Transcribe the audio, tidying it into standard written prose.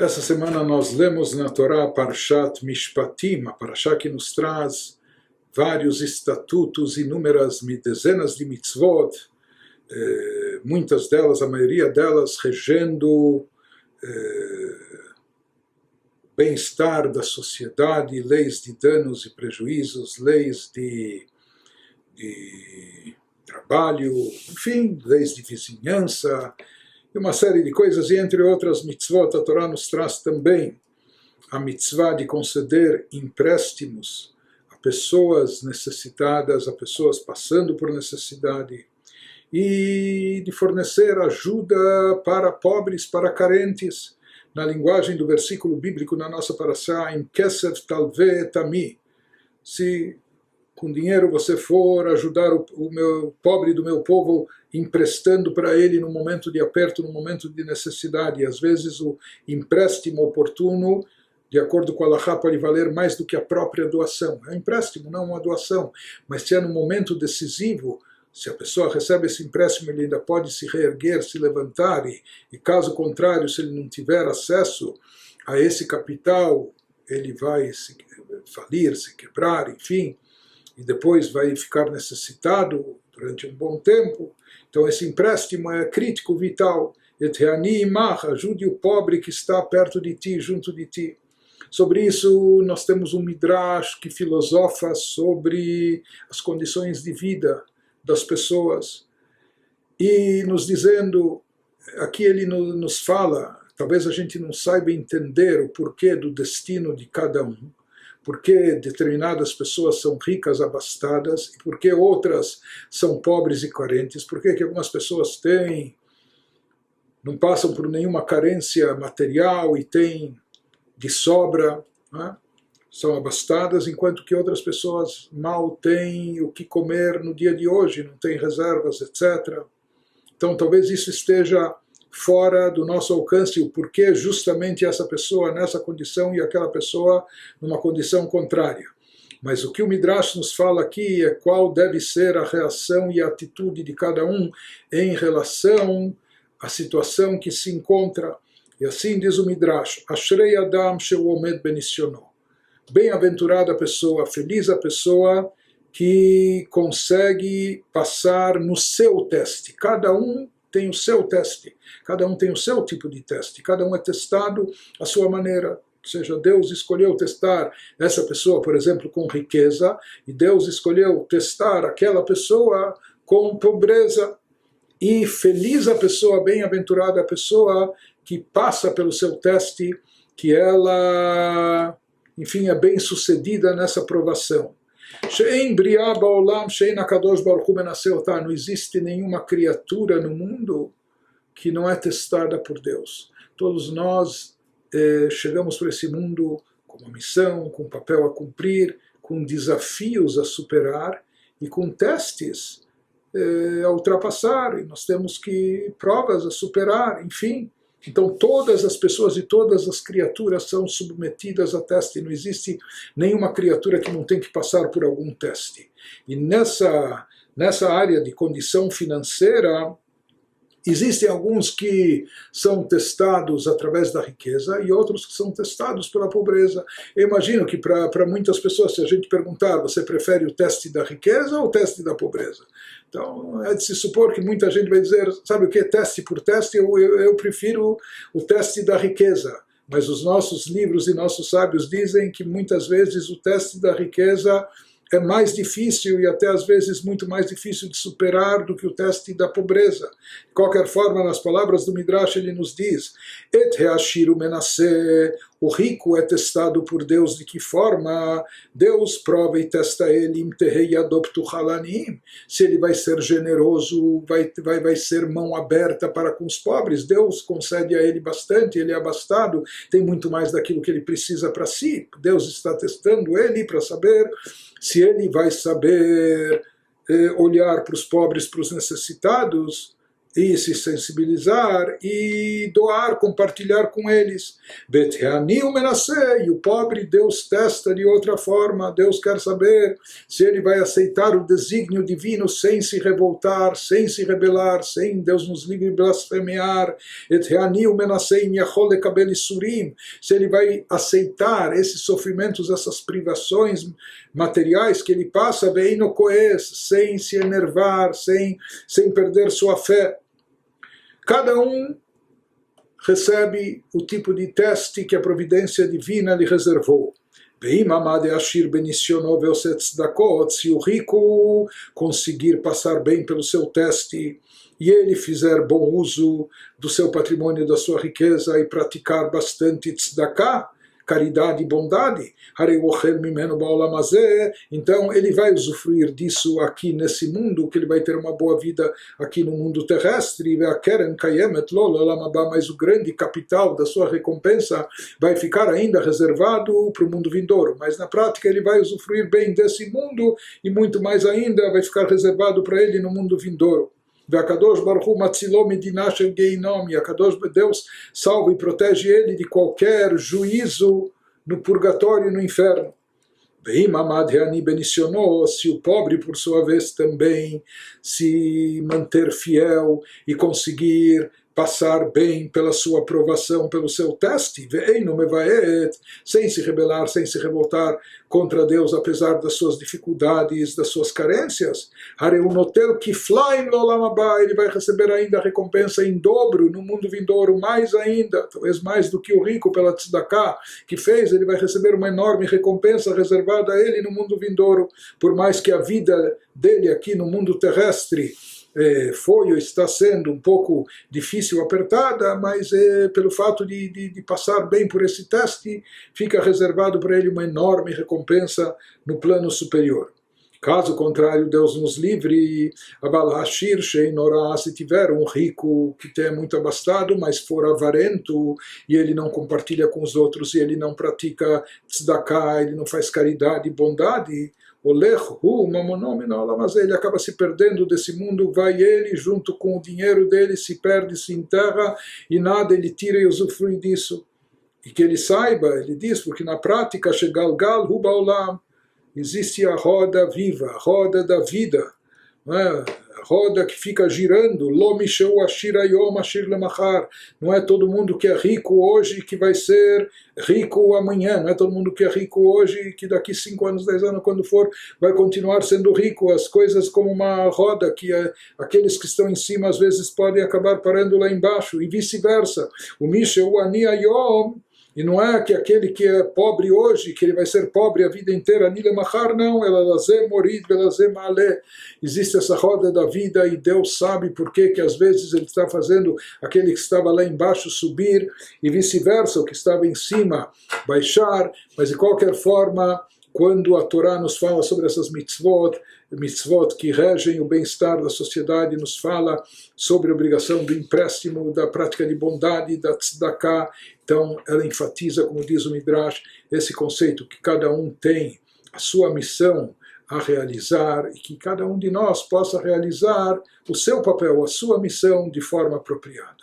Essa semana nós lemos na Torá Parshat Mishpatim, a Parashá que nos traz vários estatutos, inúmeras dezenas de mitzvot, muitas delas, a maioria delas, regendo bem-estar da sociedade, leis de danos e prejuízos, leis de trabalho, enfim, leis de vizinhança, e uma série de coisas, e entre outras mitzvot, a Torá nos traz também a mitzvah de conceder empréstimos a pessoas necessitadas, a pessoas passando por necessidade, e de fornecer ajuda para pobres, para carentes, na linguagem do versículo bíblico na nossa parashá, em Kesef Talve Tami, se com dinheiro você for ajudar o meu pobre do meu povo, emprestando para ele no momento de aperto, no momento de necessidade. E às vezes o empréstimo oportuno, de acordo com a Halachá, pode valer mais do que a própria doação. É um empréstimo, não uma doação. Mas se é no momento decisivo, se a pessoa recebe esse empréstimo, ele ainda pode se reerguer, se levantar, e caso contrário, se ele não tiver acesso a esse capital, ele vai se falir, se quebrar, enfim, e depois vai ficar necessitado durante um bom tempo. Então esse empréstimo é crítico, vital. Eteani imach, ajude o pobre que está perto de ti, junto de ti. Sobre isso nós temos um midrash que filosofa sobre as condições de vida das pessoas. E nos dizendo, aqui ele nos fala, talvez a gente não saiba entender o porquê do destino de cada um, porque determinadas pessoas são ricas, abastadas, e porque outras são pobres e carentes, porque que algumas pessoas não passam por nenhuma carência material e têm de sobra, né? São abastadas, enquanto que outras pessoas mal têm o que comer no dia de hoje, não têm reservas, etc. Então talvez isso esteja fora do nosso alcance, o porquê justamente essa pessoa nessa condição e aquela pessoa numa condição contrária. Mas o que o Midrash nos fala aqui é qual deve ser a reação e a atitude de cada um em relação à situação que se encontra. E assim diz o Midrash, Ashrei Adam Sheu Omed Benisyono. Bem-aventurada a pessoa, feliz a pessoa que consegue passar no seu teste. Cada um tem o seu teste, cada um tem o seu tipo de teste, cada um é testado à sua maneira. Ou seja, Deus escolheu testar essa pessoa, por exemplo, com riqueza, e Deus escolheu testar aquela pessoa com pobreza. E feliz a pessoa, bem-aventurada a pessoa que passa pelo seu teste, que ela, enfim, é bem-sucedida nessa provação. Não existe nenhuma criatura no mundo que não é testada por Deus. Todos nós chegamos para esse mundo com uma missão, com um papel a cumprir, com desafios a superar e com testes a ultrapassar. E nós temos provas a superar, enfim. Então todas as pessoas e todas as criaturas são submetidas a teste. Não existe nenhuma criatura que não tem que passar por algum teste. E nessa área de condição financeira, existem alguns que são testados através da riqueza e outros que são testados pela pobreza. Eu imagino que para muitas pessoas, se a gente perguntar, você prefere o teste da riqueza ou o teste da pobreza? Então é de se supor que muita gente vai dizer, sabe o que, teste por teste, eu prefiro o teste da riqueza. Mas os nossos livros e nossos sábios dizem que muitas vezes o teste da riqueza é mais difícil e até às vezes muito mais difícil de superar do que o teste da pobreza. De qualquer forma, nas palavras do Midrash ele nos diz, Et reashiru menaseh, o rico é testado por Deus de que forma? Deus prova e testa ele, se ele vai ser generoso, vai ser mão aberta para com os pobres. Deus concede a ele bastante, ele é abastado, tem muito mais daquilo que ele precisa para si. Deus está testando ele para saber se ele vai saber olhar para os pobres, para os necessitados, e se sensibilizar e doar, compartilhar com eles. E o pobre Deus testa de outra forma. Deus quer saber se ele vai aceitar o desígnio divino sem se revoltar, sem se rebelar, sem Deus nos livre blasfemear. Se ele vai aceitar esses sofrimentos, essas privações materiais que ele passa, sem se enervar, sem perder sua fé. Cada um recebe o tipo de teste que a providência divina lhe reservou. Se o rico conseguir passar bem pelo seu teste e ele fizer bom uso do seu patrimônio, da sua riqueza e praticar bastante tzedakah, caridade e bondade, então ele vai usufruir disso aqui nesse mundo, que ele vai ter uma boa vida aqui no mundo terrestre, mas o grande capital da sua recompensa vai ficar ainda reservado para o mundo vindouro, mas na prática ele vai usufruir bem desse mundo e muito mais ainda vai ficar reservado para ele no mundo vindouro. Deus salva e protege ele de qualquer juízo no purgatório e no inferno. Se o pobre, por sua vez, também se manter fiel e conseguir passar bem pela sua provação, pelo seu teste, sem se rebelar, sem se revoltar contra Deus, apesar das suas dificuldades, das suas carências, ele vai receber ainda a recompensa em dobro no mundo vindouro, mais ainda, talvez mais do que o rico pela tzedakah que fez, ele vai receber uma enorme recompensa reservada a ele no mundo vindouro, por mais que a vida dele aqui no mundo terrestre foi ou está sendo um pouco difícil, apertada, mas pelo fato de passar bem por esse teste, fica reservado para ele uma enorme recompensa no plano superior. Caso contrário, Deus nos livre, se tiver um rico que é muito abastado, mas for avarento, e ele não compartilha com os outros, e ele não pratica tzedakah, ele não faz caridade e bondade, mas ele acaba se perdendo desse mundo, vai ele junto com o dinheiro dele, se perde, se enterra, e nada ele tira e usufrui disso. E que ele saiba, ele diz, porque na prática, Shegalgal Hu Ba'olam, existe a roda viva, a roda da vida, não é? A roda que fica girando, não é todo mundo que é rico hoje que vai ser rico amanhã, não é todo mundo que é rico hoje que daqui 5 anos, 10 anos, quando for, vai continuar sendo rico. As coisas como uma roda, que aqueles que estão em cima às vezes podem acabar parando lá embaixo, e vice-versa. O Misheu Ani Ayom, e não é que aquele que é pobre hoje, que ele vai ser pobre a vida inteira, não, existe essa roda da vida e Deus sabe por que às vezes ele está fazendo aquele que estava lá embaixo subir e vice-versa, o que estava em cima baixar, mas de qualquer forma, quando a Torá nos fala sobre essas mitzvot que regem o bem-estar da sociedade, nos fala sobre a obrigação do empréstimo, da prática de bondade, da tzedakah, então ela enfatiza, como diz o Midrash, esse conceito que cada um tem a sua missão a realizar e que cada um de nós possa realizar o seu papel, a sua missão de forma apropriada.